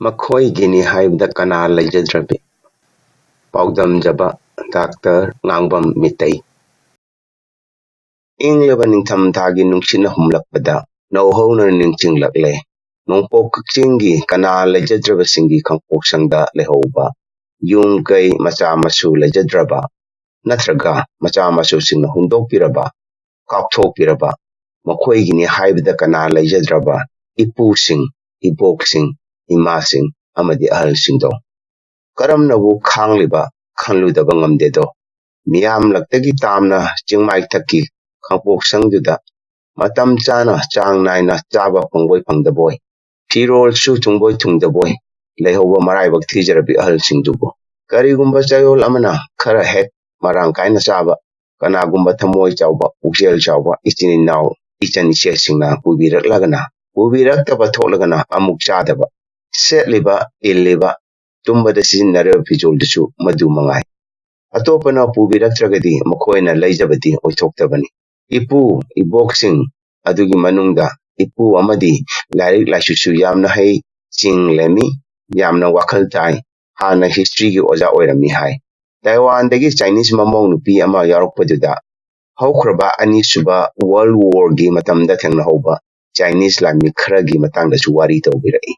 ꯃꯈꯣꯏꯒꯤꯅꯤ ꯍꯥꯏꯕꯗ ꯀꯅꯥ ꯂꯩꯖꯗ꯭ꯔꯕꯤ? ꯄꯥꯎꯗꯝꯖꯕ ꯗꯥꯛꯇꯔ ꯉꯥꯡꯕꯝ ꯃꯤꯇꯩ꯫ ꯏꯪꯂꯕ ꯅꯤꯡꯊꯝꯊꯥꯒꯤ ꯅꯨꯡꯁꯤꯠꯅ ꯍꯨꯝꯂꯛꯄꯗ ꯅꯧꯍꯧꯅ ꯅꯤꯡꯁꯤꯡꯂꯛꯂꯦ ꯅꯣꯡꯄꯣꯛ ꯀꯛꯆꯤꯡꯒꯤ ꯀꯅꯥ ꯂꯩꯖꯗ꯭ꯔꯕꯁꯤꯡꯒꯤ ꯈꯪꯄꯣꯛꯁꯪꯗ ꯂꯩꯍꯧꯕ ꯌꯨꯝ ꯀꯩ ꯃꯆꯥ ꯃꯁꯨ ꯂꯩꯖꯗ꯭ꯔꯕ, ꯅꯠꯇ꯭ꯔꯒ ꯃꯆꯥ ꯃꯁꯨꯁꯤꯡꯅ ꯍꯨꯟꯗꯣꯛꯄꯤꯔꯕ, ꯀꯥꯎꯊꯣꯛꯄꯤꯔꯕ, ꯃꯈꯣꯏꯒꯤꯅꯤ ꯍꯥꯏꯕꯗ ꯀꯅꯥ ꯂꯩꯖꯗ꯭ꯔꯕ ꯏꯄꯨꯁꯤꯡ, ꯏꯕꯣꯛꯁꯤꯡ, ꯏꯃꯥꯁꯤꯡ ꯑꯃꯗꯤ ꯑꯍꯜꯁꯤꯡꯗꯣ ꯀꯔꯝꯅꯕꯨ ꯈꯥꯡꯂꯤꯕ ꯈꯟꯂꯨꯗꯕ ꯉꯝꯗꯦꯗꯣ꯫ ꯃꯤꯌꯥꯝꯂꯛꯇꯒꯤ ꯇꯥꯝꯅ ꯆꯤꯡꯃꯥꯏꯊꯛꯀꯤ ꯈꯪꯄꯣꯛꯁꯪꯗꯨꯗ ꯃꯇꯝ ꯆꯥꯅ ꯆꯥꯡ ꯅꯥꯏꯅ ꯆꯥꯕ ꯐꯪꯕꯣꯏ ꯐꯪꯗꯕꯣꯏ, ꯐꯤꯔꯣꯜꯁꯨ ꯊꯨꯡꯕꯣꯏ ꯊꯨꯡꯗꯕꯣꯏ ꯂꯩꯍꯧꯕ ꯃꯔꯥꯏꯕꯛ ꯊꯤꯖꯔꯕꯤ ꯑꯍꯜꯁꯤꯡꯗꯨꯕꯨ ꯀꯔꯤꯒꯨꯝꯕ ꯆꯌꯣꯜ ꯑꯃꯅ ꯈꯔ ꯍꯦꯛ ꯃꯔꯥꯡ ꯀꯥꯏꯅ ꯆꯥꯕ, ꯀꯅꯥꯒꯨꯝꯕ ꯊꯃꯣꯏ ꯆꯥꯎꯕ ꯄꯨꯛꯆꯦꯜ ꯆꯥꯎꯕ ꯏꯆꯤꯟ ꯏꯅꯥꯎ ꯏꯆꯟ ꯏꯆꯦꯁꯤꯡꯅ ꯄꯨꯕꯤꯔꯛꯂꯒꯅ, ꯄꯨꯕꯤꯔꯛꯇꯕ ꯊꯣꯛꯂꯒꯅ ꯑꯃꯨꯛ ꯆꯥꯗꯕ, ꯁꯦꯠꯂꯤꯕ, ꯏꯜꯂꯤꯕ, ꯇꯨꯝꯕꯗ ꯁꯤꯖꯤꯟꯅꯔꯤꯕ ꯐꯤꯖꯣꯜꯗꯨꯁꯨ ꯃꯗꯨ ꯃꯉꯥꯏ꯫ ꯑꯇꯣꯞꯄꯅ ꯄꯨꯕꯤꯔꯛꯇ꯭ꯔꯒꯗꯤ ꯃꯈꯣꯏꯅ ꯂꯩꯖꯕꯗꯤ ꯑꯣꯏꯊꯣꯛꯇꯕꯅꯤ꯫ ꯏꯄꯨ ꯏꯕꯣꯛꯁꯤꯡ ꯑꯗꯨꯒꯤ ꯃꯅꯨꯡꯗ ꯏꯄꯨ ꯑꯃꯗꯤ ꯂꯥꯏꯔꯤꯛ ꯂꯥꯏꯁꯨꯁꯨ ꯌꯥꯝꯅ ꯍꯩ, ꯆꯤꯡ ꯂꯦꯝꯃꯤ, ꯌꯥꯝꯅ ꯋꯥꯈꯜ ꯇꯥꯏ, ꯍꯥꯟꯅ ꯍꯤꯁꯇ꯭ꯔꯤꯒꯤ ꯑꯣꯖꯥ ꯑꯣꯏꯔꯝꯃꯤ ꯍꯥꯏ꯫ ꯇꯥꯏꯋꯥꯟꯗꯒꯤ ꯆꯥꯏꯅꯤꯁ ꯃꯃꯧ ꯅꯨꯄꯤ ꯑꯃ ꯌꯥꯎꯔꯛꯄꯗꯨꯗ ꯍꯧꯈ꯭ꯔꯕ ꯑꯅꯤꯁꯨꯕ ꯋꯥꯔꯜ ꯋꯥꯔꯒꯤ ꯃꯇꯝꯗ ꯊꯦꯡꯅꯍꯧꯕ ꯆꯥꯏꯅꯤꯁ ꯂꯥꯟꯃꯤ ꯈꯔꯒꯤ ꯃꯇꯥꯡꯗꯁꯨ ꯋꯥꯔꯤ ꯇꯧꯕꯤꯔꯛꯏ꯫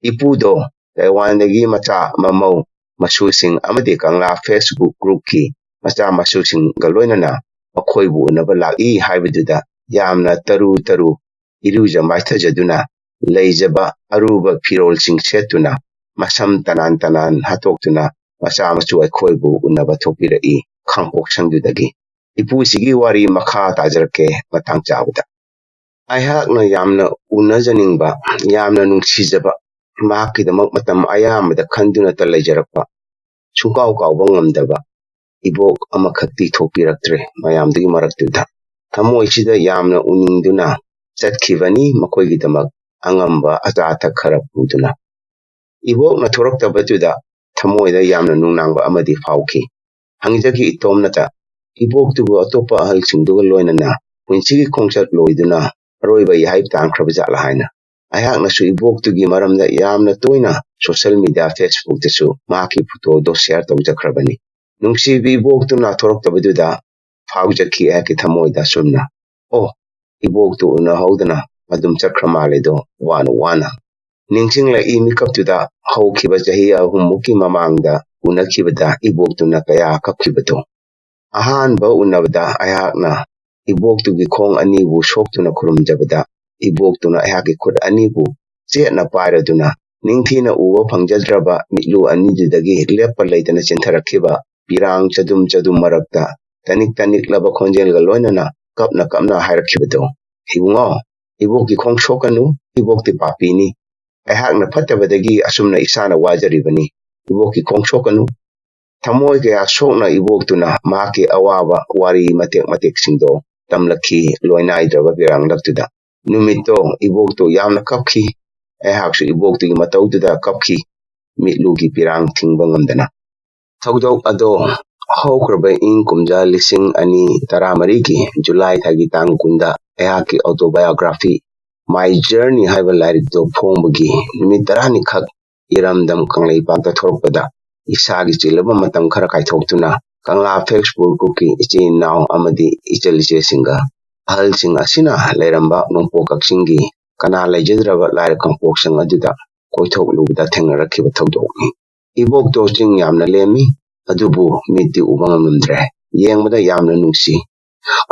ꯏꯄꯨꯗꯣ ꯇꯥꯏꯋꯥꯟꯗꯒꯤ ꯃꯆꯥ ꯃꯃꯧ ꯃꯁꯨꯁꯤꯡ ꯑꯃꯗꯤ ꯀꯪꯂꯥ ꯐꯦꯁꯕꯨꯛ ꯒ꯭ꯔꯨꯞꯀꯤ ꯃꯆꯥ ꯃꯁꯨꯁꯤꯡꯒ ꯂꯣꯏꯅꯅ ꯃꯈꯣꯏꯕꯨ ꯎꯅꯕ ꯂꯥꯛꯏ ꯍꯥꯏꯕꯗꯨꯗ ꯌꯥꯝꯅ ꯇꯔꯨ ꯇꯔꯨ ꯏꯔꯨꯖ ꯃꯥꯏꯊꯖꯗꯨꯅ ꯂꯩꯖꯕ ꯑꯔꯨꯕ ꯐꯤꯔꯣꯜꯁꯤꯡ ꯁꯦꯠꯇꯨꯅ ꯃꯁꯝ ꯇꯅꯥꯟ ꯇꯅꯥꯟ ꯍꯥꯠꯇꯣꯛꯇꯨꯅ ꯃꯆꯥ ꯃꯁꯨ ꯑꯩꯈꯣꯏꯕꯨ ꯎꯅꯕ ꯊꯣꯛꯄꯤꯔꯛꯏ ꯈꯪꯄꯣꯛꯁꯪꯗꯨꯗꯒꯤ꯫ ꯏꯄꯨꯁꯤꯒꯤ ꯋꯥꯔꯤ ꯃꯈꯥ ꯇꯥꯖꯔꯛꯀꯦ ꯃꯇꯥꯡ ꯆꯥꯕꯗ꯫ ꯑꯩꯍꯥꯛꯅ ꯌꯥꯝꯅ ꯎꯅꯖꯅꯤꯡꯕ, ꯌꯥꯝꯅ ꯅꯨꯡꯁꯤꯖꯕ, ꯃꯍꯥꯛꯀꯤꯗꯃꯛ ꯃꯇꯝ ꯑꯌꯥꯝꯕꯗ ꯈꯟꯗꯨꯅꯇ ꯂꯩꯖꯔꯛꯄ, ꯁꯨꯡꯀꯥꯎ ꯀꯥꯎꯕ ꯉꯝꯗꯕ ꯏꯕꯣꯛ ꯑꯃꯈꯛꯇꯤ ꯊꯣꯛꯄꯤꯔꯛꯇ꯭ꯔꯦ ꯃꯌꯥꯝꯗꯨꯒꯤ ꯃꯔꯛꯇꯨꯗ꯫ ꯊꯃꯣꯏꯁꯤꯗ ꯌꯥꯝꯅ ꯎꯅꯤꯡꯗꯨꯅ ꯆꯠꯈꯤꯕꯅꯤ ꯃꯈꯣꯏꯒꯤꯗꯃꯛ ꯑꯉꯝꯕ ꯑꯆꯥ ꯑꯊꯛ ꯈꯔ ꯄꯨꯗꯨꯅ꯫ ꯏꯕꯣꯛꯅ ꯊꯣꯔꯛꯇꯕꯗꯨꯗ ꯊꯃꯣꯏꯗ ꯌꯥꯝꯅ ꯅꯨꯡꯅꯥꯡꯕ ꯑꯃꯗꯤ ꯐꯥꯎꯈꯤ꯫ ꯍꯪꯖꯈꯤ ꯏꯇꯣꯝꯅꯇ, ꯏꯕꯣꯛꯇꯨꯕꯨ ꯑꯇꯣꯞꯄ ꯑꯍꯜꯁꯤꯡꯗꯨꯒ ꯂꯣꯏꯅꯅ ꯄꯨꯟꯁꯤꯒꯤ ꯈꯣꯡꯆꯠ ꯂꯣꯏꯗꯨꯅ ꯑꯔꯣꯏꯕ ꯌꯥꯍꯩ ꯇꯥꯟꯈ꯭ꯔꯕ ꯖꯥꯠꯂꯥ ꯍꯥꯏꯅ꯫ ꯑꯩꯍꯥꯛꯅꯁꯨ ꯏꯕꯣꯛꯇꯨꯒꯤ ꯃꯔꯝꯗ ꯌꯥꯝꯅ ꯇꯣꯏꯅ ꯁꯣꯁꯤꯌꯦꯜ ꯃꯤꯗꯤꯌꯥ ꯐꯦꯁꯕꯨꯛꯇꯁꯨ ꯃꯍꯥꯛꯀꯤ ꯐꯣꯇꯣꯗꯣ ꯁꯦꯌꯔ ꯇꯧꯖꯈ꯭ꯔꯕꯅꯤ꯫ ꯅꯨꯡꯁꯤꯕꯤ ꯏꯕꯣꯛꯇꯨꯅ ꯊꯣꯔꯛꯇꯕꯗꯨꯗ ꯐꯥꯎꯖꯈꯤ ꯑꯩꯍꯥꯛꯀꯤ ꯊꯃꯣꯏꯗ ꯑꯁꯨꯝꯅ, ꯑꯣ, ꯏꯕꯣꯛꯇꯨ ꯎꯅꯍꯧꯗꯅ ꯑꯗꯨꯝ ꯆꯠꯈ꯭ꯔ ꯃꯥꯜꯂꯦꯗꯣ ꯋꯥꯅ ꯋꯥꯅ꯫ ꯅꯤꯡꯁꯤꯡꯂꯛꯏ ꯃꯤꯀꯞꯇꯨꯗ ꯍꯧꯈꯤꯕ ꯆꯍꯤ 3ꯃꯨꯛꯀꯤ ꯃꯃꯥꯡꯗ ꯎꯅꯈꯤꯕꯗ ꯏꯕꯣꯛꯇꯨꯅ ꯀꯌꯥ ꯀꯞꯈꯤꯕꯗꯣ꯫ ꯑꯍꯥꯟꯕ ꯎꯅꯕꯗ ꯑꯩꯍꯥꯛꯅ ꯏꯕꯣꯛꯇꯨꯒꯤ ꯈꯣꯡ ꯑꯅꯤꯕꯨ ꯁꯣꯛꯇꯨꯅ ꯈꯨꯔꯨꯝꯖꯕꯗ ꯏꯕꯣꯛꯇꯨꯅ ꯑꯩꯍꯥꯛꯀꯤ ꯈꯨꯠ ꯑꯅꯤꯕꯨ ꯆꯦꯠꯅ ꯄꯥꯏꯔꯗꯨꯅ ꯅꯤꯡꯊꯤꯅ ꯎꯕ ꯐꯪꯖꯗ꯭ꯔꯕ ꯃꯤꯠꯂꯨ ꯑꯅꯤꯗꯨꯗꯒꯤ ꯂꯦꯞꯄ ꯂꯩꯇꯅ ꯆꯦꯟꯊꯔꯛꯈꯤꯕ ꯄꯤꯔꯥꯡ ꯆꯗꯨꯝ ꯆꯗꯨꯝ ꯃꯔꯛꯇ ꯇꯅꯤꯛ ꯇꯅꯤꯛꯂꯕ ꯈꯣꯟꯖꯦꯜꯒ ꯂꯣꯏꯅꯅ ꯀꯞꯅ ꯀꯞꯅ ꯍꯥꯏꯔꯛꯈꯤꯕꯗꯣ, ꯏꯕꯨꯡꯉꯣ, ꯏꯕꯣꯛꯀꯤ ꯈꯣꯡ ꯁꯣꯛꯀꯅꯨ, ꯏꯕꯣꯛꯇꯤ ꯄꯥꯄꯤꯅꯤ, ꯑꯩꯍꯥꯛꯅ ꯐꯠꯇꯕꯗꯒꯤ ꯑꯁꯨꯝꯅ ꯏꯁꯥꯅ ꯋꯥꯖꯔꯤꯕꯅꯤ, ꯏꯕꯣꯛꯀꯤ ꯈꯣꯡ ꯁꯣꯛꯀꯅꯨ꯫ ꯊꯃꯣꯏ ꯀꯌꯥ ꯁꯣꯛꯅ ꯏꯕꯣꯛꯇꯨꯅ ꯃꯍꯥꯛꯀꯤ ꯑꯋꯥꯕ ꯋꯥꯔꯤ ꯃꯇꯦꯛ ꯃꯇꯦꯛꯁꯤꯡꯗꯣ ꯇꯝꯂꯛꯈꯤ ꯂꯣꯏꯅꯥꯏꯗ꯭ꯔꯕ ꯄꯤꯔꯥꯡꯂꯛꯇꯨꯗ꯫ ꯅꯨꯃꯤꯠꯇꯣ ꯏꯕꯣꯛꯇꯨ ꯌꯥꯝꯅ ꯀꯞꯈꯤ, ꯑꯩꯍꯥꯛꯁꯨ ꯏꯕꯣꯛꯇꯨꯒꯤ ꯃꯇꯧꯗꯨꯗ ꯀꯞꯈꯤ, ꯃꯤꯠꯂꯨꯒꯤ ꯄꯤꯔꯥꯡ ꯊꯤꯡꯕ ꯉꯝꯗꯅ꯫ ꯊꯧꯗꯣꯛ ꯑꯗꯣ ꯍꯧꯈ꯭ꯔꯕ ꯏꯪ ꯀꯨꯝꯖꯥ 2014ꯒꯤ ꯖꯨꯂꯥꯏ ꯊꯥꯒꯤ ꯇꯥꯡ 10ꯗ ꯑꯩꯍꯥꯛꯀꯤ ꯑꯣꯇꯣꯕꯥꯏꯑꯣꯒ꯭ꯔꯥꯐꯤ ꯃꯥꯏ ꯖꯔꯅꯤ ꯍꯥꯏꯕ ꯂꯥꯏꯔꯤꯛꯇꯣ ꯐꯣꯡꯕꯒꯤ ꯅꯨꯃꯤꯠ 10ꯅꯤꯈꯛ ꯏꯔꯝꯗꯝ ꯀꯪꯂꯩꯄꯥꯛꯇ ꯊꯣꯔꯛꯄꯗ ꯏꯁꯥꯒꯤ ꯆꯤꯜꯂꯕ ꯃꯇꯝ ꯈꯔ ꯀꯥꯏꯊꯣꯛꯇꯨꯅ ꯀꯪꯂꯥ ꯐꯦꯁꯕꯨꯛ ꯒ꯭ꯔꯨꯞꯀꯤ ꯏꯆꯤꯟ ꯏꯅꯥꯎ ꯑꯃꯗꯤ ꯏꯆꯜ ꯏꯆꯦꯁꯤꯡꯒ ꯑꯍꯜꯁꯤꯡ ꯑꯁꯤꯅ ꯂꯩꯔꯝꯕ ꯅꯣꯡꯄꯣꯛ ꯀꯛꯆꯤꯡꯒꯤ ꯀꯅꯥ ꯂꯩꯖꯗ꯭ꯔꯕ ꯂꯥꯏꯔ ꯈꯪꯄꯣꯛꯁꯪ ꯑꯗꯨꯗ ꯀꯣꯏꯊꯣꯛꯂꯨꯕꯗ ꯊꯦꯡꯅꯔꯛꯈꯤꯕ ꯊꯧꯗꯣꯛꯅꯤ꯫ ꯏꯕꯣꯛꯇꯣ ꯆꯤꯡ ꯌꯥꯝꯅ ꯂꯦꯝꯃꯤ, ꯑꯗꯨꯕꯨ ꯃꯤꯠꯇꯤ ꯎꯕ ꯉꯝꯂꯝꯗ꯭ꯔꯦ, ꯌꯦꯡꯕꯗ ꯌꯥꯝꯅ ꯅꯨꯡꯁꯤ꯫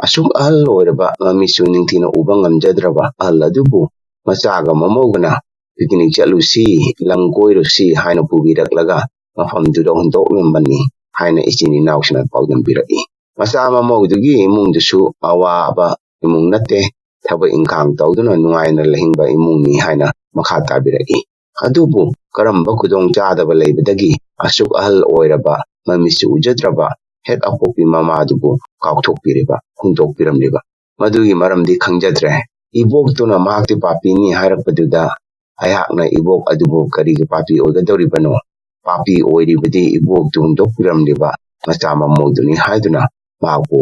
ꯑꯁꯨꯛ ꯑꯍꯜ ꯑꯣꯏꯔꯕ ꯃꯃꯤꯠꯁꯨ ꯅꯤꯡꯊꯤꯅ ꯎꯕ ꯉꯝꯖꯗ꯭ꯔꯕ ꯑꯍꯜ ꯑꯗꯨꯕꯨ ꯃꯆꯥꯒ ꯃꯃꯧꯒꯅ ꯄꯤꯛꯅꯤꯛ ꯆꯠꯂꯨꯁꯤ, ꯂꯝ ꯀꯣꯏꯔꯨꯁꯤ ꯍꯥꯏꯅ ꯄꯨꯕꯤꯔꯛꯂꯒ ꯃꯐꯝꯗꯨꯗ ꯍꯨꯟꯗꯣꯛꯂꯝꯕꯅꯤ ꯍꯥꯏꯅ ꯏꯆꯤꯟ ꯏꯅꯥꯎꯁꯤꯡꯅ ꯄꯥꯎꯗꯝꯕꯤꯔꯛꯏ꯫ ꯃꯆꯥ ꯃꯃꯧꯗꯨꯒꯤ ꯏꯃꯨꯡꯗꯨꯁꯨ ꯑꯋꯥꯕ ꯏꯃꯨꯡ ꯅꯠꯇꯦ, ꯊꯕꯛ ꯏꯪꯈꯥꯡ ꯇꯧꯗꯨꯅ ꯅꯨꯡꯉꯥꯏꯅ ꯂꯩꯍꯤꯡꯕ ꯏꯃꯨꯡꯅꯤ ꯍꯥꯏꯅ ꯃꯈꯥ ꯇꯥꯕꯤꯔꯛꯏ꯫ ꯑꯗꯨꯕꯨ ꯀꯔꯝꯕ ꯈꯨꯗꯣꯡ ꯆꯥꯗꯕ ꯂꯩꯕꯗꯒꯤ ꯑꯁꯨꯛ ꯑꯍꯜ ꯑꯣꯏꯔꯕ ꯃꯃꯤꯠꯁꯨ ꯎꯖꯗ꯭ꯔꯕ ꯍꯦꯛ ꯑꯄꯣꯛꯄꯤ ꯃꯃꯥꯗꯨꯕꯨ ꯀꯥꯎꯊꯣꯛꯄꯤꯔꯤꯕ, ꯍꯨꯟꯗꯣꯛꯄꯤꯔꯝꯂꯤꯕ, ꯃꯗꯨꯒꯤ ꯃꯔꯝꯗꯤ ꯈꯪꯖꯗ꯭ꯔꯦ꯫ ꯏꯕꯣꯛꯇꯨꯅ ꯃꯍꯥꯛꯇꯤ ꯄꯥꯄꯤꯅꯤ ꯍꯥꯏꯔꯛꯄꯗꯨꯗ ꯑꯩꯍꯥꯛꯅ ꯏꯕꯣꯛ ꯑꯗꯨꯕꯨ ꯀꯔꯤꯒꯤ ꯄꯥꯄꯤ ꯑꯣꯏꯒꯗꯧꯔꯤꯕꯅꯣ? ꯄꯥꯄꯤ ꯑꯣꯏꯔꯤꯕꯗꯤ ꯏꯕꯣꯛꯇꯨ ꯍꯨꯟꯗꯣꯛꯄꯤꯔꯝꯂꯤꯕ ꯃꯆꯥ ꯃꯃꯧꯗꯨꯅꯤ ꯍꯥꯏꯗꯨꯅ ꯃꯍꯥꯛꯄꯨ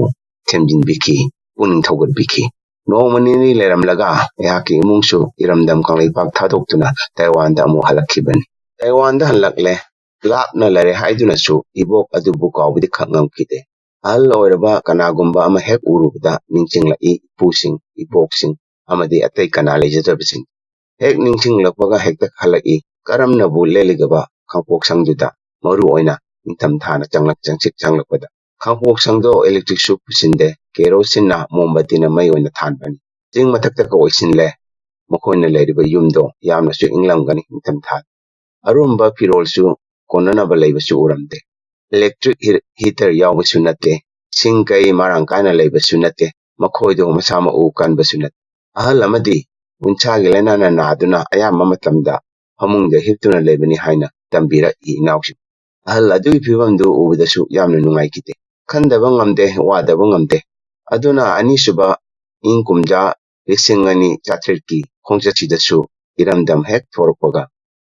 ꯊꯦꯝꯖꯤꯟꯕꯤꯈꯤ, ꯄꯨꯛꯅꯤꯡ ꯊꯧꯒꯠꯄꯤꯈꯤ꯫ ꯅꯣꯡꯃ ꯅꯤꯅꯤ ꯂꯩꯔꯝꯂꯒ ꯑꯩꯍꯥꯛꯀꯤ ꯏꯃꯨꯡꯁꯨ ꯏꯔꯝꯗꯝ ꯀꯪꯂꯩꯄꯥꯛ ꯊꯥꯗꯣꯛꯇꯨꯅ ꯇꯥꯏꯋꯥꯟꯗ ꯑꯃꯨꯛ ꯍꯜꯂꯛꯈꯤꯕꯅꯤ꯫ ꯇꯥꯏꯋꯥꯟꯗ ꯍꯜꯂꯛꯂꯦ, ꯂꯥꯞꯅ ꯂꯩꯔꯦ ꯍꯥꯏꯗꯨꯅꯁꯨ ꯏꯕꯣꯛ ꯑꯗꯨꯕꯨ ꯀꯥꯎꯕꯗꯤ ꯈꯛ ꯉꯝꯈꯤꯗꯦ꯫ ꯑꯍꯜ ꯑꯣꯏꯔꯕ ꯀꯅꯥꯒꯨꯝꯕ ꯑꯃ ꯍꯦꯛ ꯎꯔꯨꯕꯗ ꯅꯤꯡꯁꯤꯡꯂꯛꯏ ꯏꯄꯨꯁꯤꯡ, ꯏꯕꯣꯛꯁꯤꯡ ꯑꯃꯗꯤ ꯑꯇꯩ ꯀꯅꯥ ꯂꯩꯖꯗꯕꯁꯤꯡ꯫ ꯍꯦꯛ ꯅꯤꯡꯁꯤꯡꯂꯛꯄꯒ ꯍꯦꯛꯇ ꯈꯜꯂꯛꯏ ꯀꯔꯝꯅꯕꯨ ꯂꯦꯜꯂꯤꯒꯕ ꯈꯥꯡꯄꯣꯛꯁꯪꯗꯨꯗ, ꯃꯔꯨ ꯑꯣꯏꯅ ꯅꯤꯡꯊꯝꯊꯥꯅ ꯆꯪꯁꯤꯛ ꯆꯪꯂꯛꯄꯗ꯫ ꯈꯥꯡꯄꯣꯛꯁꯪꯗꯣ ꯏꯂꯦꯛꯇ꯭ꯔꯤꯛꯁꯨ ꯄꯨꯁꯤꯟꯗꯦ, ꯀꯦꯔꯣꯁꯤꯟꯅ ꯃꯣꯝꯕꯇꯤꯅ ꯃꯩ ꯑꯣꯏꯅ ꯊꯥꯟꯕꯅꯤ꯫ ꯆꯤꯡ ꯃꯊꯛꯇꯒ ꯑꯣꯏꯁꯤꯜꯂꯦ ꯃꯈꯣꯏꯅ ꯂꯩꯔꯤꯕ ꯌꯨꯝꯗꯣ, ꯌꯥꯝꯅꯁꯨ ꯏꯪꯂꯝꯒꯅꯤ ꯅꯤꯡꯊꯝꯊꯥꯗ꯫ ꯑꯔꯨꯝꯕ ꯐꯤꯔꯣꯜꯁꯨ ꯀꯣꯟꯅꯅꯕ ꯂꯩꯕꯁꯨ ꯎꯔꯝꯗꯦ꯫ ꯏꯂꯦꯛꯇ꯭ꯔꯤꯛ ꯍꯤꯇꯔ ꯌꯥꯎꯕꯁꯨ ꯅꯠꯇꯦ, ꯁꯤꯡ ꯀꯩ ꯃꯔꯥꯡ ꯀꯥꯏꯅ ꯂꯩꯕꯁꯨ ꯅꯠꯇꯦ, ꯃꯈꯣꯏꯗꯣ ꯃꯁꯥ ꯃꯎ ꯀꯟꯕꯁꯨ ꯅꯠꯇꯦ꯫ ꯑꯍꯜ ꯑꯃꯗꯤ ꯎꯟꯁꯥꯒꯤ ꯂꯥꯏꯅꯥꯅ ꯅꯥꯗꯨꯅ ꯑꯌꯥꯝꯕ ꯃꯇꯝꯗ ꯐꯃꯨꯡꯗ ꯍꯤꯞꯇꯨꯅ ꯂꯩꯕꯅꯤ ꯍꯥꯏꯅ ꯇꯝꯕꯤꯔꯛꯏ ꯏꯅꯥꯎꯁꯤꯡ꯫ ꯑꯍꯜ ꯑꯗꯨꯒꯤ ꯐꯤꯕꯝꯗꯨ ꯎꯕꯗꯁꯨ ꯌꯥꯝꯅ ꯅꯨꯡꯉꯥꯏꯈꯤꯗꯦ꯫ ꯈꯟꯗꯕ ꯉꯝꯗꯦ, ꯋꯥꯗꯕ ꯉꯝꯗꯦ꯫ ꯑꯗꯨꯅ ꯑꯅꯤꯁꯨꯕ ꯏꯪ ꯀꯨꯝꯖꯥ 2023ꯀꯤ ꯈꯣꯡꯆꯠꯁꯤꯗꯁꯨ ꯏꯔꯝꯗꯝ ꯍꯦꯛ ꯊꯣꯔꯛꯄꯒ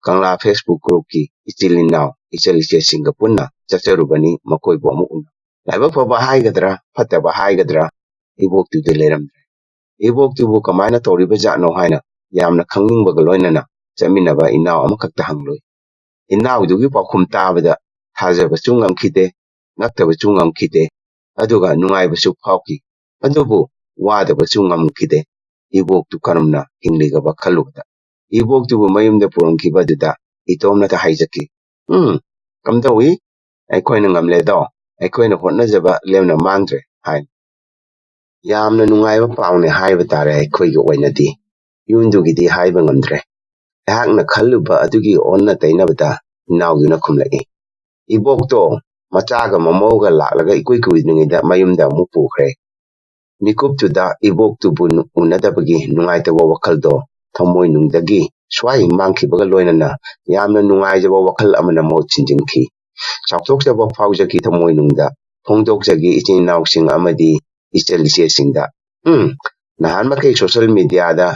ꯀꯪꯂꯥ ꯐꯦꯁꯕꯨꯛ ꯒ꯭ꯔꯨꯞꯀꯤ ꯏꯆꯤꯜ ꯏꯅꯥꯎ ꯏꯆꯜ ꯏꯆꯦꯁꯤꯡꯒ ꯄꯨꯟꯅ ꯆꯠꯆꯔꯨꯕꯅꯤ ꯃꯈꯣꯏꯕꯨ ꯑꯃꯨꯛ ꯎꯅ꯫ ꯂꯥꯏꯕꯛ ꯐꯕ ꯍꯥꯏꯒꯗ꯭ꯔꯥ ꯐꯠꯇꯕ ꯍꯥꯏꯒꯗ꯭ꯔꯥ, ꯏꯕꯣꯛꯇꯨꯗꯤ ꯂꯩꯔꯝꯗ꯭ꯔꯦ꯫ ꯏꯕꯣꯛꯇꯨꯕꯨ ꯀꯃꯥꯏꯅ ꯇꯧꯔꯤꯕꯖꯥꯠꯅꯣ ꯍꯥꯏꯅ ꯌꯥꯝꯅ ꯈꯪꯅꯤꯡꯕꯒ ꯂꯣꯏꯅꯅ ꯆꯠꯃꯤꯟꯅꯕ ꯏꯅꯥꯎ ꯑꯃꯈꯛꯇ ꯍꯪꯂꯨꯏ꯫ ꯏꯅꯥꯎꯗꯨꯒꯤ ꯄꯥꯎꯈꯨꯝ ꯇꯥꯕꯗ ꯊꯥꯖꯕꯁꯨ ꯉꯝꯈꯤꯗꯦ, ꯉꯛꯇꯕꯁꯨ ꯉꯝꯈꯤꯗꯦ, ꯑꯗꯨꯒ ꯅꯨꯡꯉꯥꯏꯕꯁꯨ ꯐꯥꯎꯈꯤ꯫ ꯑꯗꯨꯕꯨ ꯋꯥꯗꯕꯁꯨ ꯉꯝꯈꯤꯗꯦ, ꯏꯕꯣꯛꯇꯨ ꯀꯔꯝꯅ ꯍꯤꯡꯂꯤꯒꯕ ꯈꯜꯂꯨꯕꯗ꯫ ꯏꯕꯣꯛꯇꯨꯕꯨ ꯃꯌꯨꯝꯗ ꯄꯨꯔꯝꯈꯤꯕꯗꯨꯗ ꯏꯇꯣꯝꯅꯇ ꯍꯥꯏꯖꯈꯤ, ꯀꯝꯗꯧꯏ? ꯑꯩꯈꯣꯏꯅ ꯉꯝꯂꯦꯗꯣ, ꯑꯩꯈꯣꯏꯅ ꯍꯣꯠꯅꯖꯕ ꯂꯦꯝꯅ ꯃꯥꯡꯗ꯭ꯔꯦ ꯍꯥꯏ꯫ ꯌꯥꯝꯅ ꯅꯨꯡꯉꯥꯏꯕ ꯄꯥꯎꯅꯦ ꯍꯥꯏꯕ ꯇꯥꯔꯦ ꯑꯩꯈꯣꯏꯒꯤ ꯑꯣꯏꯅꯗꯤ꯫ ꯌꯨꯝꯗꯨꯒꯤꯗꯤ ꯍꯥꯏꯕ ꯉꯝꯗ꯭ꯔꯦ꯫ ꯑꯩꯍꯥꯛꯅ ꯈꯜꯂꯨꯕ ꯑꯗꯨꯒꯤ ꯑꯣꯟꯅ ꯇꯩꯅꯕꯗ ꯏꯅꯥꯎꯗꯨꯅ ꯈꯨꯝꯂꯛꯏ, ꯏꯕꯣꯛꯇꯣ ꯃꯆꯥꯒ ꯃꯃꯧꯒ ꯂꯥꯛꯂꯒ ꯏꯀꯨꯏ ꯀꯨꯏꯗ꯭ꯔꯤꯉꯩꯗ ꯃꯌꯨꯝꯗ ꯑꯃꯨꯛ ꯄꯨꯈ꯭ꯔꯦ꯫ ꯃꯤꯀꯨꯞꯇꯨꯗ ꯏꯕꯣꯛꯇꯨꯕꯨ ꯎꯅꯗꯕꯒꯤ ꯅꯨꯡꯉꯥꯏꯇꯕ ꯋꯥꯈꯜꯗꯣ ꯊꯃꯣꯏꯅꯨꯡꯗꯒꯤ ꯁ꯭ꯋꯥꯏ ꯃꯥꯡꯈꯤꯕꯒ ꯂꯣꯏꯅꯅ ꯌꯥꯝꯅ ꯅꯨꯡꯉꯥꯏꯖꯕ ꯋꯥꯈꯜ ꯑꯃꯅ ꯃꯍꯨꯠ ꯁꯤꯟꯖꯤꯟꯈꯤ꯫ ꯆꯥꯎꯊꯣꯛꯆꯕ ꯐꯥꯎꯖꯈꯤ ꯊꯃꯣꯏꯅꯨꯡꯗ꯫ ꯐꯣꯡꯗꯣꯛꯆꯈꯤ ꯏꯆꯤꯟ ꯏꯅꯥꯎꯁꯤꯡ ꯑꯃꯗꯤ ꯏꯆꯜ ꯏꯆꯦꯁꯤꯡꯗ꯫ ꯅꯍꯥꯟ ꯃꯈꯩ ꯁꯣꯁꯤꯌꯦꯜ ꯃꯤꯗꯤꯌꯥꯗ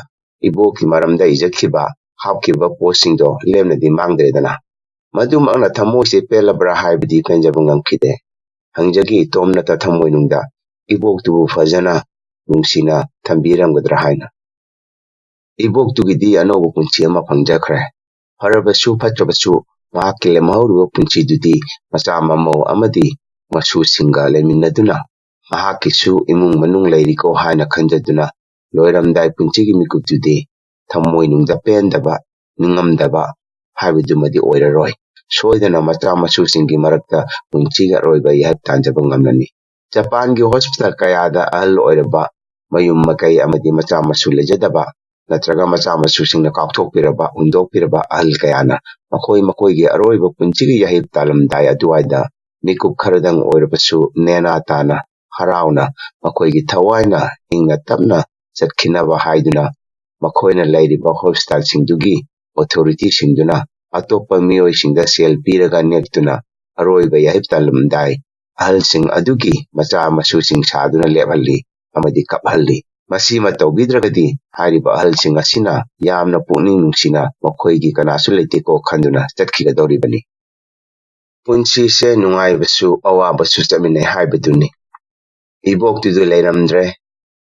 ꯏꯕꯣꯛꯀꯤ ꯃꯔꯝꯗ ꯏꯖꯈꯤꯕ, ꯍꯥꯞꯈꯤꯕ ꯄꯣꯁꯁꯤꯡꯗꯣ ꯂꯦꯝꯅꯗꯤ ꯃꯥꯡꯗ꯭ꯔꯦꯗꯅ꯫ ꯃꯗꯨꯃꯛꯅ ꯊꯃꯣꯏꯁꯦ ꯄꯦꯜꯂꯕ꯭ꯔꯥ ꯍꯥꯏꯕꯗꯤ ꯄꯦꯟꯖꯕ ꯉꯝꯈꯤꯗꯦ꯫ ꯍꯪꯖꯈꯤ ꯏꯇꯣꯝꯅꯇ ꯊꯃꯣꯏꯅꯨꯡꯗ, ꯏꯕꯣꯛꯇꯨꯕꯨ ꯐꯖꯅ ꯅꯨꯡꯁꯤꯅ ꯊꯝꯕꯤꯔꯝꯒꯗ꯭ꯔꯥ ꯍꯥꯏꯅ꯫ ꯏꯕꯣꯛꯇꯨꯒꯤꯗꯤ ꯑꯅꯧꯕ ꯄꯨꯟꯁꯤ ꯑꯃ ꯐꯪꯖꯈ꯭ꯔꯦ꯫ ꯐꯔꯕꯁꯨ ꯐꯠꯇ꯭ꯔꯕꯁꯨ ꯃꯍꯥꯛꯀꯤ ꯂꯦꯝꯍꯧꯔꯤꯕ ꯄꯨꯟꯁꯤꯗꯨꯗꯤ ꯃꯆꯥ ꯃꯃꯧ ꯑꯃꯗꯤ ꯃꯁꯨꯁꯤꯡꯒ ꯂꯩꯃꯤꯟꯅꯗꯨꯅ ꯃꯍꯥꯛꯀꯤꯁꯨ ꯏꯃꯨꯡ ꯃꯅꯨꯡ ꯂꯩꯔꯤꯀꯣ ꯍꯥꯏꯅ ꯈꯟꯖꯗꯨꯅ ꯂꯣꯏꯔꯝꯗꯥꯏ ꯄꯨꯟꯁꯤꯒꯤ ꯃꯤꯀꯨꯞꯇꯨꯗꯤ ꯊꯃꯣꯏꯅꯨꯡꯗ ꯄꯦꯟꯗꯕ, ꯅꯤꯡꯉꯝꯗꯕ ꯍꯥꯏꯕꯗꯨꯃꯗꯤ ꯑꯣꯏꯔꯔꯣꯏ꯫ ꯁꯣꯏꯗꯅ ꯃꯆꯥ ꯃꯁꯨꯁꯤꯡꯒꯤ ꯃꯔꯛꯇ ꯄꯨꯟꯁꯤꯒꯤ ꯑꯔꯣꯏꯕ ꯌꯥꯏꯐ ꯇꯥꯟꯖꯕ ꯉꯝꯂꯅꯤ꯫ ꯖꯄꯥꯟꯒꯤ ꯍꯣꯁꯄꯤꯇꯥꯜ ꯀꯌꯥꯗ ꯑꯍꯜ ꯑꯣꯏꯔꯕ, ꯃꯌꯨꯝ ꯃꯀꯩ ꯑꯃꯗꯤ ꯃꯆꯥ ꯃꯁꯨ ꯂꯩꯖꯗꯕ, ꯅꯠꯇ꯭ꯔꯒ ꯃꯆꯥ ꯃꯁꯨꯁꯤꯡꯅ ꯀꯥꯎꯊꯣꯛꯄꯤꯔꯕ, ꯍꯨꯟꯗꯣꯛꯄꯤꯔꯕ ꯑꯍꯜ ꯀꯌꯥꯅ ꯃꯈꯣꯏꯒꯤ ꯑꯔꯣꯏꯕ ꯄꯨꯟꯁꯤꯒꯤ ꯌꯥꯍꯤꯞ ꯇꯥꯜꯂꯝꯗꯥꯏ ꯑꯗꯨꯋꯥꯏꯗ ꯃꯤꯀꯨꯞ ꯈꯔꯗꯪ ꯑꯣꯏꯔꯕꯁꯨ ꯅꯦꯅꯥ ꯇꯥꯅ, ꯍꯔꯥꯎꯅ, ꯃꯈꯣꯏꯒꯤ ꯊꯋꯥꯏꯅ ꯏꯪꯅ ꯇꯞꯅ ꯆꯠꯈꯤꯅꯕ ꯍꯥꯏꯗꯨꯅ ꯃꯈꯣꯏꯅ ꯂꯩꯔꯤꯕ ꯍꯣꯁꯄꯤꯇꯥꯜꯁꯤꯡꯗꯨꯒꯤ ꯑꯣꯊꯣꯔꯤꯇꯤꯁꯤꯡꯗꯨꯅ ꯑꯇꯣꯞꯄ ꯃꯤꯑꯣꯏꯁꯤꯡꯗ ꯁꯦꯜ ꯄꯤꯔꯒ ꯅꯦꯛꯇꯨꯅ ꯑꯔꯣꯏꯕ ꯌꯥꯍꯤꯞ ꯇꯥꯜꯂꯝꯗꯥꯏ ꯑꯍꯜꯁꯤꯡ ꯑꯗꯨꯒꯤ ꯃꯆꯥ ꯃꯁꯨꯁꯤꯡ ꯁꯥꯗꯨꯅ ꯂꯦꯞꯍꯜꯂꯤ ꯑꯃꯗꯤ ꯀꯞꯍꯜꯂꯤ꯫ ꯃꯁꯤꯃ ꯇꯧꯕꯤꯗ꯭ꯔꯒꯗꯤ ꯍꯥꯏꯔꯤꯕ ꯑꯍꯜꯁꯤꯡ ꯑꯁꯤꯅ ꯌꯥꯝꯅ ꯄꯨꯛꯅꯤꯡ ꯅꯨꯡꯁꯤꯅ ꯃꯈꯣꯏꯒꯤ ꯀꯅꯥꯁꯨ ꯂꯩꯇꯦꯀꯣ ꯈꯟꯗꯨꯅ ꯆꯠꯈꯤꯒꯗꯧꯔꯤꯕꯅꯤ꯫ ꯄꯨꯟꯁꯤꯁꯦ ꯅꯨꯡꯉꯥꯏꯕꯁꯨ ꯑꯋꯥꯕꯁꯨ ꯆꯠꯃꯤꯟꯅꯩ ꯍꯥꯏꯕꯗꯨꯅꯤ꯫ ꯏꯕꯣꯛꯇꯨꯗ ꯂꯩꯔꯝꯗ꯭ꯔꯦ,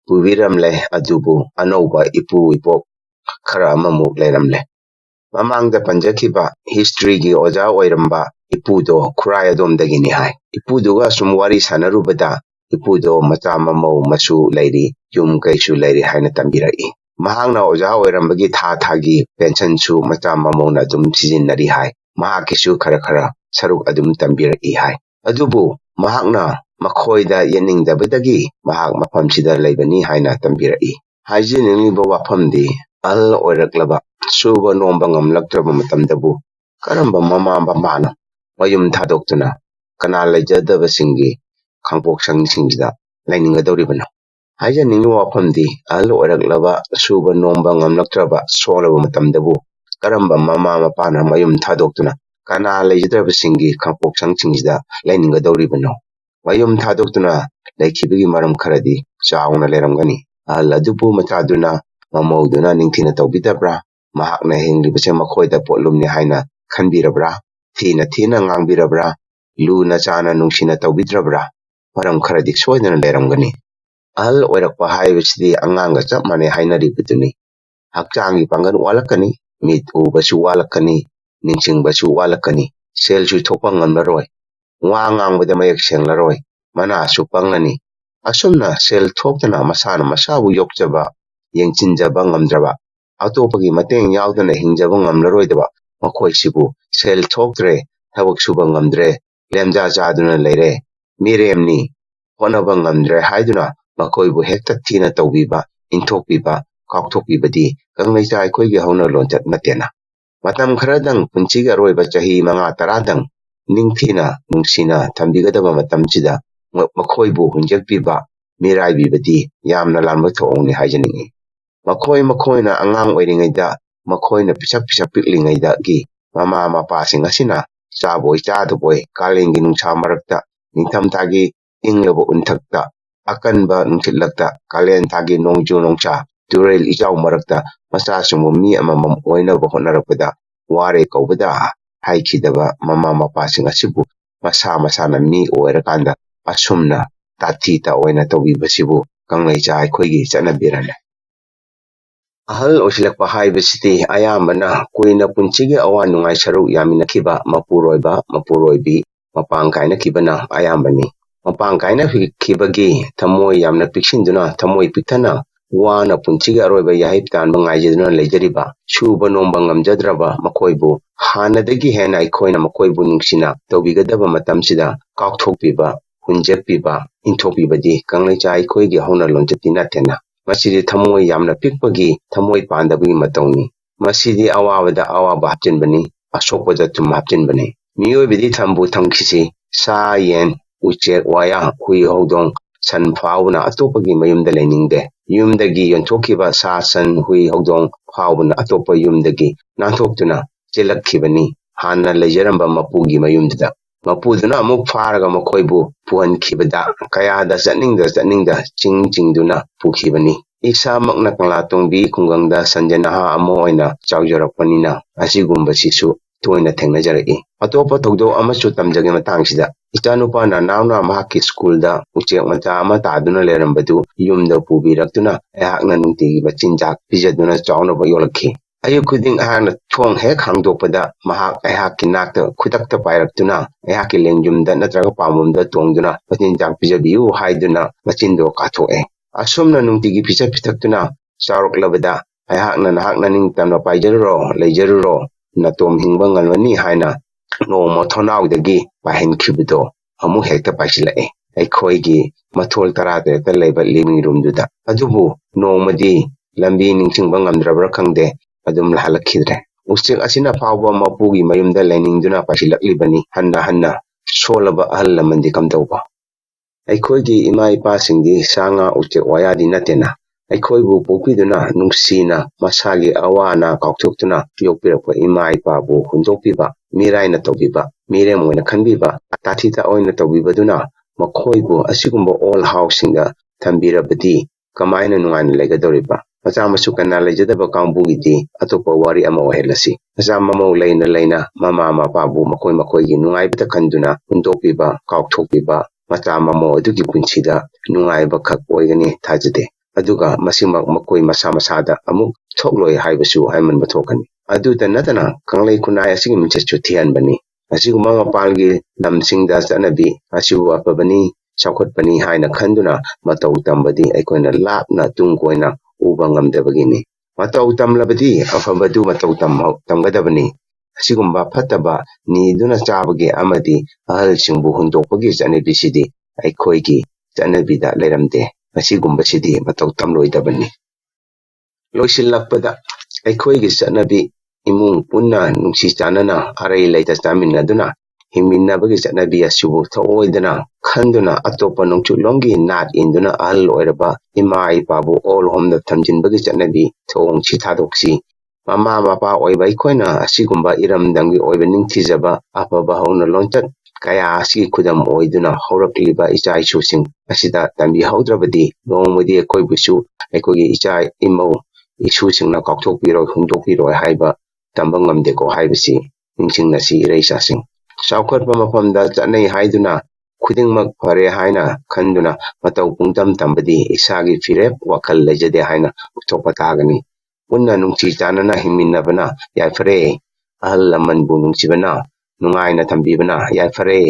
ꯄꯨꯕꯤꯔꯝꯂꯦ, ꯑꯗꯨꯕꯨ ꯑꯅꯧꯕ ꯏꯄꯨ ꯏꯕꯣꯛ ꯈꯔ ꯑꯃꯃꯨꯛ ꯂꯩꯔꯝꯂꯦ꯫ ꯃꯃꯥꯡꯗ ꯄꯟꯖꯈꯤꯕ ꯍꯤꯁꯇ꯭ꯔꯤꯒꯤ ꯑꯣꯖꯥ ꯑꯣꯏꯔꯝꯕ ꯏꯄꯨꯗꯣ ꯈꯨꯔꯥꯏ ꯑꯗꯣꯝꯗꯒꯤꯅꯤ ꯍꯥꯏ꯫ ꯏꯄꯨꯗꯨꯒ ꯁꯨꯝ ꯋꯥꯔꯤ ꯁꯥꯟꯅꯔꯨꯕꯗ ꯏꯄꯨꯗꯣ ꯃꯆꯥ ꯃꯃꯧ ꯃꯁꯨ ꯂꯩꯔꯤ, ꯌꯨꯝ ꯀꯩꯁꯨ ꯂꯩꯔꯤ ꯍꯥꯏꯅ ꯇꯝꯕꯤꯔꯛꯏ꯫ ꯃꯍꯥꯛꯅ ꯑꯣꯖꯥ ꯑꯣꯏꯔꯝꯕꯒꯤ ꯊꯥꯒꯤ ꯄꯦꯟꯁꯟꯁꯨ ꯃꯆꯥ ꯃꯃꯧꯅ ꯑꯗꯨꯝ ꯁꯤꯖꯤꯟꯅꯔꯤ ꯍꯥꯏ꯫ ꯃꯍꯥꯛꯀꯤꯁꯨ ꯈꯔ ꯁꯔꯨꯛ ꯑꯗꯨꯝ ꯇꯝꯕꯤꯔꯛꯏ ꯍꯥꯏ꯫ ꯑꯗꯨꯕꯨ ꯃꯍꯥꯛꯅ ꯃꯈꯣꯏꯗ ꯌꯦꯠꯅꯤꯡꯗꯕꯗꯒꯤ ꯃꯍꯥꯛ ꯃꯐꯝꯁꯤꯗ ꯂꯩꯕꯅꯤ ꯍꯥꯏꯅ ꯇꯝꯕꯤꯔꯛꯏ꯫ ꯍꯥꯏꯖꯅꯤꯡꯂꯤꯕ ꯋꯥꯐꯝꯗꯤ ꯑꯍꯜ ꯑꯣꯏꯔꯛꯂꯕ, ꯁꯨꯕ ꯅꯣꯝꯕ ꯉꯝꯂꯛꯇ꯭ꯔꯕ ꯃꯇꯝꯗꯕꯨ ꯀꯔꯝꯕ ꯃꯃꯥ ꯃꯄꯥꯅ ꯃꯌꯨꯝ ꯊꯥꯗꯣꯛꯇꯨꯅ ꯀꯅꯥ ꯂꯩꯖꯗꯕꯁꯤꯡꯒꯤ ꯈꯥꯡꯄꯣꯛꯁꯪꯁꯤꯡꯁꯤꯗ ꯂꯩꯅꯤꯡꯒꯗꯧꯔꯤꯕꯅꯣ? ꯍꯥꯏꯖꯅꯤꯡꯂꯤꯕ ꯋꯥꯐꯝꯗꯤ ꯑꯍꯜ ꯑꯣꯏꯔꯛꯂꯕ, ꯁꯨꯕ ꯅꯣꯝꯕ ꯉꯝꯂꯛꯇ꯭ꯔꯕ, ꯁꯣꯜꯂꯕ ꯃꯇꯝꯗꯕꯨ ꯀꯔꯝꯕ ꯃꯃꯥ ꯃꯄꯥꯅ ꯃꯌꯨꯝ ꯊꯥꯗꯣꯛꯇꯨꯅ ꯀꯅꯥ ꯂꯩꯖꯗ꯭ꯔꯕꯁꯤꯡꯒꯤ ꯈꯥꯡꯄꯣꯛꯁꯪꯁꯤꯡꯁꯤꯗ ꯂꯩꯅꯤꯡꯒꯗꯧꯔꯤꯕꯅꯣ? ꯃꯌꯨꯝ ꯊꯥꯗꯣꯛꯇꯨꯅ ꯂꯩꯈꯤꯕꯒꯤ ꯃꯔꯝ ꯈꯔꯗꯤ ꯆꯥꯎꯅ ꯂꯩꯔꯝꯒꯅꯤ꯫ ꯑꯍꯜ ꯑꯗꯨꯕꯨ ꯃꯆꯥꯗꯨꯅ, ꯃꯃꯧꯗꯨꯅ ꯅꯤꯡꯊꯤꯅ ꯇꯧꯕꯤꯗꯕ꯭ꯔꯥ? ꯃꯍꯥꯛꯅ ꯍꯤꯡꯂꯤꯕꯁꯦ ꯃꯈꯣꯏꯗ ꯄꯣꯠꯂꯨꯝꯅꯤ ꯍꯥꯏꯅ ꯈꯟꯕꯤꯔꯕ꯭ꯔꯥ? ꯊꯤꯅ ꯉꯥꯡꯕꯤꯔꯕ꯭ꯔꯥ? ꯂꯨꯅ ꯆꯥꯟꯅ ꯅꯨꯡꯁꯤꯅ ꯇꯧꯕꯤꯗ꯭ꯔꯕ꯭ꯔꯥ? ꯃꯔꯝ ꯈꯔꯗꯤ ꯁꯣꯏꯗꯅ ꯂꯩꯔꯝꯒꯅꯤ꯫ ahal oirakpa haibasidi anganga chap manai hainaribaduni. Hakchangi pangan walakani, mit ubashu walakani, ningsingbashu walakani, selsu thokpa ngamlaroi, wa ngangbada mayak senglaroi, manasu pangani. Asumna sel thoktana masana masabu yokjaba, yengchinjaba ngamdraba, atopagi mateng yaudana hingjaba ngamlaroidaba, makoisibu sel thoktre, thawak suba ngamdre, lemja chaduna leire, miremni, honaba ngamdre haiduna, makoibu hekta thina tawbiba, inthokbiba, kaukthokbibadi, kanglaicha aikoigi hauna lonchat natena. Matam kharadang punchiga aroiba chahi manga taradang, ningthina, nungsina, tambigadaba matamchida, makoibu hunjakbiba, miraibibadi, yamna lanba thoongni haijaningi. Makoina angang oiringaida, makoina pisak piklingaida gi, mama mapasing asina, chaboy chadaboy, kalengi nungsa marakta, ningtamtagi inglaba unthakta, akanba nungtitlakta, kalen tagi nongju nongsa, turel ijaw marakta, masasungbo mi amamam oinaba honarapada, ware kaubada, haikidaba mama mapasing asibu, masana mi oirakanda, asumna, tatita oina tawibasibu, kanglaicha aikoigi chanabirane. Ahal osilakpa haibasidi ayambana kuina punchigi awa nungai saruk yaminakiba mapuroibi mapang kainakibana ayambani. Mapang kainakibagi thamoi yamna piksinduna thamoi piktana wana punchigi aroiba yahip tanba ngaijaduna leijariba suba nomba ngamjadraba makoibu hanadagi hena aikoina makoibu nungsina tawbigadaba matamsida kaukthokpiba hunjakpiba inthokpibadi kanglaicha aikoigi hauna lonchati natena. Masidi thamoi yamna pikpagi thamoi pandabagi matawni. Masidi awabada awaba hapchinbani, asokpada tum hapchinbani. Miyoibidi thambu thamkisi, sa yen, uchek waya, hui hodong, san fauna atopagi mayumda leningde. Yumdagi yontokiba sa san hui hodong fauna atopa yumdagi. Nantoktuna, chilakibani, hana lejaramba mapugi mayumdada. Mapuduna amuk faraga makoibu puhankibada kayada zatningda chingduna pukhibani. Isamakna kanglatongbi kungangda sanjanaha amo oina chawjarakpanina asigumbasisu toina thengnajaraki. Atopa thogdo amachu tamjage matangsida ichanupana nauna mahaki schoolda uchek macha ama taduna lerambadu yumda pubiraktuna ayakna nungtigi bachinjak pijaduna chawnaba yolakhi. Ayukuding ahana thong hek hangdokpada mahak ayhaki nakta khutakta pairaktuna ayhaki lengjumda natraga pamumda tongduna bachinjak pijabiyu haiduna bachindo kathoe. Asumna nungtigi picha pitaktuna sarok labada ayhakna nahakna ningtamna paijaruro leijaruro natom hingba ngalwani haina noma thonaudagi pahenkibudo amu hekta paisilae aikoigi mathol tarade ta leba living room duda adubu nomadi lambi ningchingba ngamdrabra khangde adum lahalakidre usik asina pawba mapugi mayumda leningduna paisilaklibani hanna solaba ahalla mandi kamdauba aikoigi ima ipasingdi sanga uchek wayadi natena aikoibu pokiduna nungsina masagi awana kauktoktuna yokpirakpa ima ipabu hundokpiba miraina tawbiba mirem oina khanbiba tathita oina tawbibaduna makoibu asigumba all housingda thambirabadi kamaina nungaina legadoriba macha masu kana lejadaba kambugidi atopa wari ama wahelasi macha mamau leina mama mapabu makoigi nungaibata khanduna hundokpiba kaukthokpiba macha mamau adugi punsida nungaiba khak oigani thajade aduga masimak makoi masada amuk thokloi haibasu haiman bathokani aduda natana kanglai kunai asigi minchechu thianbani asiguma mapalgi lamsingda chanabi asibu apabani chakhotpani haina khanduna matau tambadi aikoina lapna tungkoina uba ngamdabagini matau tamlabadi afabadu matau tamgadabani asigumba phataba ni duna chabagi amadi ahal singbu hundokpagi chanabisidi aikoigi chanabida leiramde asigumbasidhi matau tamloidabani loisilakpada aikoigi chanabi imung punna nungsi chanana arai leita chaminaduna hingminnabagi chanabi asibu thaoidana khanduna atopa nongchulongi nat induna ahal oiraba ima ipabu all homda thamjinbagi chanabi thongchi thadoksi mama mapa oiba aikoina asigumba iramdangi oiba ningthijaba afaba hauna lonchat kaya asi khudam oiduna horakliba icha isusing asida tambi haudrabadi nongmodi akoibusu aikogi icha imau isusingna kaukthokpiro hundokpiro haiba tamba ngamdeko haibasi ningsingnasi ireisasing saukhatpa mafamda chanai haiduna ꯈꯨꯗꯤꯡꯃꯛ ꯐꯔꯦ ꯍꯥꯏꯅ ꯈꯟꯗꯨꯅ ꯃꯇꯧ ꯄꯨꯡꯇꯝ ꯇꯝꯕꯗꯤ ꯏꯁꯥꯒꯤ ꯐꯤꯔꯦꯞ ꯋꯥꯈꯜ ꯂꯩꯖꯗꯦ ꯍꯥꯏꯅ ꯎꯠꯊꯣꯛꯄ ꯇꯥꯒꯅꯤ꯫ ꯄꯨꯟꯅ ꯅꯨꯡꯁꯤ ꯆꯥꯟꯅꯅ ꯍꯤꯡꯃꯤꯟꯅꯕꯅ ꯌꯥꯏꯐꯔꯦ, ꯑꯍꯜ ꯂꯃꯟꯕꯨ ꯅꯨꯡꯁꯤꯕꯅ, ꯅꯨꯡꯉꯥꯏꯅ ꯊꯝꯕꯤꯕꯅ ꯌꯥꯏꯐꯔꯦ꯫